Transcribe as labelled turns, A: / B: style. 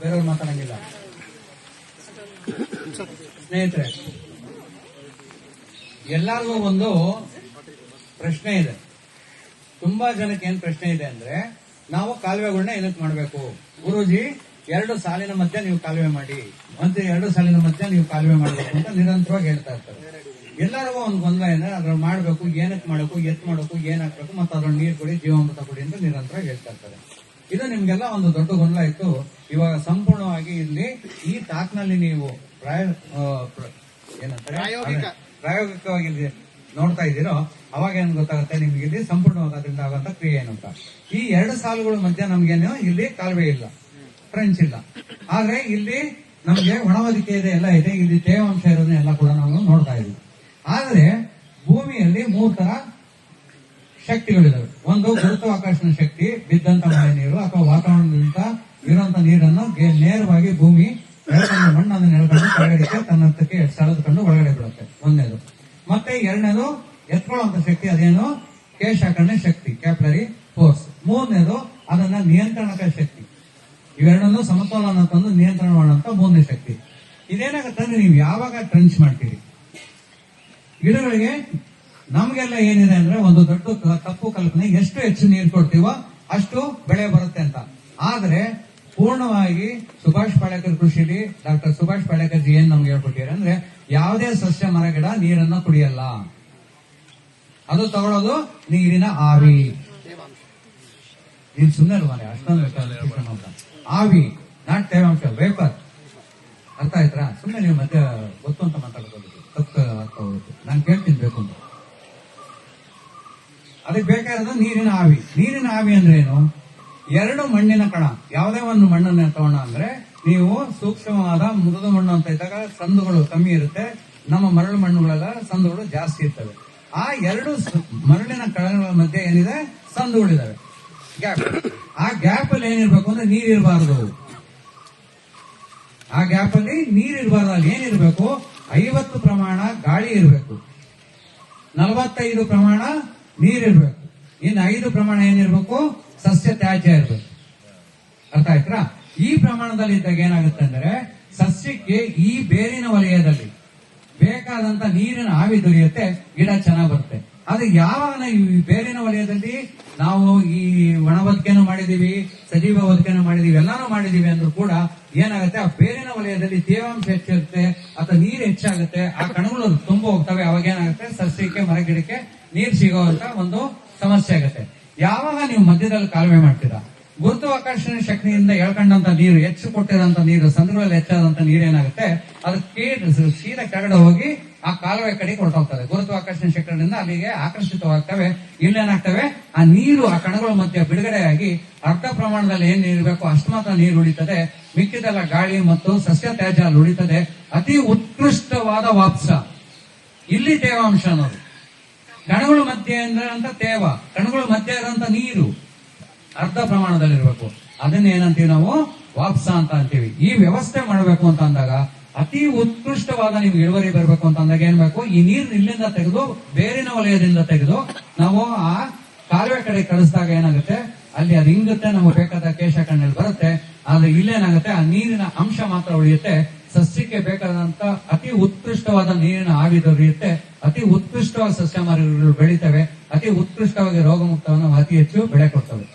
A: ಬೇರೆಯವ್ರು ಮಾತಾಡಂಗಿಲ್ಲ. ಸ್ನೇಹಿತರೆ, ಎಲ್ಲರಿಗೂ ಒಂದು ಪ್ರಶ್ನೆ ಇದೆ. ತುಂಬಾ ಜನಕ್ಕೆ ಏನ್ ಪ್ರಶ್ನೆ ಇದೆ ಅಂದ್ರೆ, ನಾವು ಕಾಲುವೆಗಳನ್ನ ಏನಕ್ಕೆ ಮಾಡಬೇಕು ಗುರೂಜಿ? 2 ಸಾಲಿನ ಮಧ್ಯೆ ನೀವು ಕಾಲುವೆ ಮಾಡಿ, ಮತ್ತೆ 2 ಸಾಲಿನ ಮಧ್ಯೆ ನೀವು ಕಾಲುವೆ ಮಾಡಬೇಕು ಅಂತ ನಿರಂತರವಾಗಿ ಹೇಳ್ತಾ ಇರ್ತಾರೆ. ಎಲ್ಲರಿಗೂ ಒಂದು ಗೊಂದಲ ಇದೆ, ಅದ್ರಲ್ಲಿ ಮಾಡಬೇಕು, ಏನಕ್ಕೆ ಮಾಡಬೇಕು, ಎತ್ ಮಾಡಬೇಕು, ಏನ್ ಹಾಕ್ಬೇಕು, ಮತ್ತೆ ಅದ್ರಲ್ಲಿ ನೀರು ಕೊಡಿ, ಜೀವಾಮೃತ ಕೊಡಿ ಅಂತ ನಿರಂತರವಾಗಿ ಹೇಳ್ತಾ ಇರ್ತಾರೆ. ಇದು ನಿಮ್ಗೆಲ್ಲ ಒಂದು ದೊಡ್ಡ ಗೊಂದಲ ಇತ್ತು. ಇವಾಗ ಸಂಪೂರ್ಣವಾಗಿ ಇಲ್ಲಿ ಈ ತಾಕ್ನಲ್ಲಿ ನೀವು ಪ್ರಾಯೋಗಿಕವಾಗಿ ನೋಡ್ತಾ ಇದ್ದೀರೋ, ಅವಾಗ ಏನ್ ಗೊತ್ತಾಗುತ್ತೆ ನಿಮ್ಗೆ ಇಲ್ಲಿ ಸಂಪೂರ್ಣವಾಗಿ ಅದರಿಂದ ಆಗುವಂತ ಕ್ರಿಯೆ ಏನು ಅಂತ. ಈ 2 ಸಾಲುಗಳ ಮಧ್ಯೆ ನಮ್ಗೇನು ಇಲ್ಲಿ ಕಾಲುವೆ ಇಲ್ಲ, ಟ್ರೆಂಚ್ ಇಲ್ಲ. ಆದ್ರೆ ಇಲ್ಲಿ ನಮ್ಗೆ ಒಣವದಿಕೆ ಇದೆ, ಎಲ್ಲ ಇದೆ. ಇಲ್ಲಿ ತೇವಾಂಶ ಇರೋದನ್ನ ಎಲ್ಲ ಕೂಡ ನಾವು ನೋಡ್ತಾ ಇದೀವಿ. ಆದ್ರೆ ಭೂಮಿಯಲ್ಲಿ 3 ತರ ಶಕ್ತಿಗಳಿದಾವೆ. ಒಂದು ಗುರುತ್ವಾಕರ್ಷಣ ಶಕ್ತಿ, ಬಿದ್ದಂತ ಮಳೆ ನೀರು ಅಥವಾ ವಾತಾವರಣದಿಂದ ಇರುವಂತ ನೀರನ್ನು ನೇರವಾಗಿ ಭೂಮಿ ಮಣ್ಣನ್ನು ನೆಲಕೊಂಡು ಕೆಳಗಡೆ ತನ್ನಷ್ಟಕ್ಕೆ ಸೆಳೆದುಕೊಂಡು ಒಳಗಡೆ ಬಿಡುತ್ತೆ, ಒಂದನೇದು. ಮತ್ತೆ ಎರಡನೇದು ಎತ್ಕೊಳ್ಳುವಂತ ಶಕ್ತಿ, ಅದೇನು ಕೇಶಾಕರ್ಷಣೆ ಶಕ್ತಿ, ಕ್ಯಾಪಿಲರಿ ಫೋರ್ಸ್. ಮೂರನೇದು ಅದನ್ನ ನಿಯಂತ್ರಣಕ ಶಕ್ತಿ. ಇವೆರಡನ್ನು ಸಮತೋಲನ ತಂದು ನಿಯಂತ್ರಣ ಮಾಡುವಂತ 3ನೇ ಶಕ್ತಿ. ಇದೇನಾಗುತ್ತೆ ಅಂದ್ರೆ, ನೀವು ಯಾವಾಗ ಟ್ರೆಂಚ್ ಮಾಡ್ತೀರಿ ಗಿಡಗಳಿಗೆ, ನಮ್ಗೆಲ್ಲ ಏನಿದೆ ಅಂದ್ರೆ ಒಂದು ದೊಡ್ಡ ತಪ್ಪು ಕಲ್ಪನೆ, ಎಷ್ಟು ಹೆಚ್ಚು ನೀರು ಕೊಡ್ತೀವೋ ಅಷ್ಟು ಬೆಳೆ ಬರುತ್ತೆ ಅಂತ. ಆದ್ರೆ ಪೂರ್ಣವಾಗಿ ಸುಭಾಷ್ ಪಾಳೇಕರ್ ಕೃಷಿಲಿ ಡಾಕ್ಟರ್ ಸುಭಾಷ್ ಪಾಳೇಕರ್ ಜಿ ಏನ್ ನಮ್ಗೆ ಹೇಳ್ಕೊಟ್ಟಿದ್ದಾರೆ ಅಂದ್ರೆ, ಯಾವುದೇ ಸಸ್ಯ ಮರಗಿಡ ನೀರನ್ನ ಕುಡಿಯಲ್ಲ, ಅದು ತಗೊಳ್ಳೋದು ನೀರಿನ ಆವಿ. ನೀನ್ ಸುಮ್ಮನೆ ಮನೆ ಅಷ್ಟೊಂದು ಆವಿ, ನಾಟ್ ತೇವಾಂಶ, ವೇಪರ್. ಅರ್ಥ ಆಯ್ತಾ? ಸುಮ್ಮನೆ ನೀವು ಮತ್ತೆ ಗೊತ್ತು ಅಂತ ಮಾತಾಡ್ಬೋದು, ತಪ್ಪು ಅರ್ಥ ಹೋಗುತ್ತೆ. ನಾನು ಕೇಳ್ತೀನಿ ಬೇಕು ಅಂತ. ಅದಕ್ಕೆ ಬೇಕಾಗಿರೋದು ನೀರಿನ ಆವಿ. ನೀರಿನ ಆವಿ ಅಂದ್ರೆ ಏನು? 2 ಮಣ್ಣಿನ ಕಣ, ಯಾವುದೇ ಒಂದು ಮಣ್ಣನ್ನ ತಗೋಣ ಅಂದ್ರೆ, ನೀವು ಸೂಕ್ಷ್ಮವಾದ ಮೃದು ಮಣ್ಣು ಅಂತ ಇದ್ದಾಗ ಸಂದುಗಳು ಕಮ್ಮಿ ಇರುತ್ತೆ, ನಮ್ಮ ಮರಳು ಮಣ್ಣುಗಳೆಲ್ಲ ಸಂದುಗಳು ಜಾಸ್ತಿ ಇರ್ತವೆ. ಆ 2 ಮರಳಿನ ಕಣಗಳ ಮಧ್ಯೆ ಏನಿದೆ, ಸಂದುಗಳಿದಾವೆ, ಗ್ಯಾಪ್. ಆ ಗ್ಯಾಪ್ ಅಲ್ಲಿ ಏನಿರ್ಬೇಕು ಅಂದ್ರೆ ನೀರಿರಬಾರದು. ಆ ಗ್ಯಾಪ್ ಅಲ್ಲಿ ನೀರಿರಬಾರ್ದು. ಅಲ್ಲಿ ಏನಿರ್ಬೇಕು, 50 ಪ್ರಮಾಣ ಗಾಳಿ ಇರಬೇಕು, 45 ಪ್ರಮಾಣ ನೀರಿರ್ಬೇಕು, ಇನ್ನು 5 ಪ್ರಮಾಣ ಏನಿರ್ಬೇಕು, ಸಸ್ಯ ತ್ಯಾಜ್ಯ ಇರಬೇಕು. ಅರ್ಥ ಆಯ್ತಾ? ಈ ಪ್ರಮಾಣದಲ್ಲಿ ಇದ್ದಾಗ ಏನಾಗುತ್ತೆ ಅಂದ್ರೆ, ಸಸ್ಯಕ್ಕೆ ಈ ಬೇರಿನ ವಲಯದಲ್ಲಿ ಬೇಕಾದಂತ ನೀರಿನ ಆವಿ ದೊರೆಯುತ್ತೆ, ಗಿಡ ಚೆನ್ನಾಗಿ ಬರುತ್ತೆ. ಆದ್ರೆ ಯಾವಾಗ ಈ ಬೇರಿನ ವಲಯದಲ್ಲಿ ನಾವು ಈ ಒಣ ಬದುಕೇನು ಮಾಡಿದೀವಿ, ಸಜೀವ ಬದುಕೇನು ಮಾಡಿದೀವಿ, ಎಲ್ಲಾನು ಮಾಡಿದೀವಿ ಅಂದ್ರೂ ಕೂಡ ಏನಾಗುತ್ತೆ, ಆ ಬೇರಿನ ವಲಯದಲ್ಲಿ ತೇವಾಂಶ ಹೆಚ್ಚಿರುತ್ತೆ ಅಥವಾ ನೀರು ಹೆಚ್ಚಾಗುತ್ತೆ, ಆ ಕಣಗಳು ತುಂಬ ಹೋಗ್ತವೆ. ಅವಾಗ ಏನಾಗುತ್ತೆ, ಸಸ್ಯಕ್ಕೆ ಮರಗಿಡಕ್ಕೆ ನೀರು ಸಿಗೋವಂತ ಒಂದು ಸಮಸ್ಯೆ ಆಗುತ್ತೆ. ಯಾವಾಗ ನೀವು ಮಧ್ಯದಲ್ಲಿ ಕಾಲುವೆ ಮಾಡ್ತೀರಾ, ಗುರುತ್ವಾಕರ್ಷಣೆ ಶಕ್ತಿಯಿಂದ ಎಳ್ಕೊಂಡಂತ ನೀರು, ಹೆಚ್ಚು ಕೊಟ್ಟಿರೋಂತ ನೀರು, ಸಂದ್ರಗಳಲ್ಲಿ ಹೆಚ್ಚಾದಂತ ನೀರು ಏನಾಗುತ್ತೆ, ಅದಕ್ಕೆ ಸೀದಾ ಕೆಳಗಡೆ ಹೋಗಿ ಆ ಕಾಲುವೆ ಕಡೆಗೆ ಹೊರಟೋಗ್ತದೆ. ಗುರುತ್ವಾಕರ್ಷಣೆ ಶಕ್ತಿಯಿಂದ ಅಲ್ಲಿಗೆ ಆಕರ್ಷಿತವಾಗ್ತವೆ. ಇಲ್ಲೇನಾಗ್ತವೆ, ಆ ನೀರು ಆ ಕಣಗಳ ಮಧ್ಯೆ ಬಿಡುಗಡೆಯಾಗಿ ಅರ್ಧ ಪ್ರಮಾಣದಲ್ಲಿ ಏನ್ ನೀರಿರಬೇಕು ಅಷ್ಟು ಮಾತ್ರ ನೀರು ಉಳಿತದೆ, ಮಿಕ್ಕಿದೆಲ್ಲ ಗಾಳಿ ಮತ್ತು ಸಸ್ಯ ತ್ಯಾಜ್ಯ ಅಲ್ಲಿ ಉಳಿತದೆ. ಅತಿ ಉತ್ಕೃಷ್ಟವಾದ ವಾಪ್ಸ ಇಲ್ಲಿ ತೇವಾಂಶ ಅನ್ನೋದು. ಕಣಗಳ ಮಧ್ಯೆ ಅಂತ ತೇವ, ಕಣಗಳ ಮಧ್ಯೆ ಇರುವಂತ ನೀರು ಅರ್ಧ ಪ್ರಮಾಣದಲ್ಲಿರ್ಬೇಕು. ಅದನ್ನ ಏನಂತೀವಿ ನಾವು, ವಾಪ್ಸ ಅಂತ ಅಂತೀವಿ. ಈ ವ್ಯವಸ್ಥೆ ಮಾಡಬೇಕು ಅಂತ ಅಂದಾಗ, ಅತಿ ಉತ್ಕೃಷ್ಟವಾದ ನಿಮ್ಗೆ ಇಳುವರಿ ಬರಬೇಕು ಅಂತ ಅಂದಾಗ ಏನ್ ಬೇಕು, ಈ ನೀರು ಇಲ್ಲಿಂದ ತೆಗೆದು ಬೇರಿನ ವಲಯದಿಂದ ತೆಗೆದು ನಾವು ಆ ಕಾಲುವೆ ಕಡೆ ಕಳಿಸಿದಾಗ ಏನಾಗುತ್ತೆ, ಅಲ್ಲಿ ಅದು ಹಿಂಗುತ್ತೆ, ನಮಗೆ ಬೇಕಾದ ಕೇಶಕಣ್ಣಲ್ಲಿ ಬರುತ್ತೆ. ಆದ್ರೆ ಇಲ್ಲೇನಾಗುತ್ತೆ, ಆ ನೀರಿನ ಅಂಶ ಮಾತ್ರ ಉಳಿಯುತ್ತೆ. ಸಸ್ಯಕ್ಕೆ ಬೇಕಾದಂತ ಅತಿ ಉತ್ಕೃಷ್ಟವಾದ ನೀರಿನ ಆವಿ ದೊರೆಯುತ್ತೆ, ಅತಿ ಉತ್ಕೃಷ್ಟವಾದ ಸಸ್ಯ ಮರಗಳು ಬೆಳೀತವೆ, ಅತಿ ಉತ್ಕೃಷ್ಟವಾಗಿ ರೋಗ ಮುಕ್ತವನ್ನು ಅತಿ ಹೆಚ್ಚು ಬೆಳೆ ಕೊಡ್ತವೆ.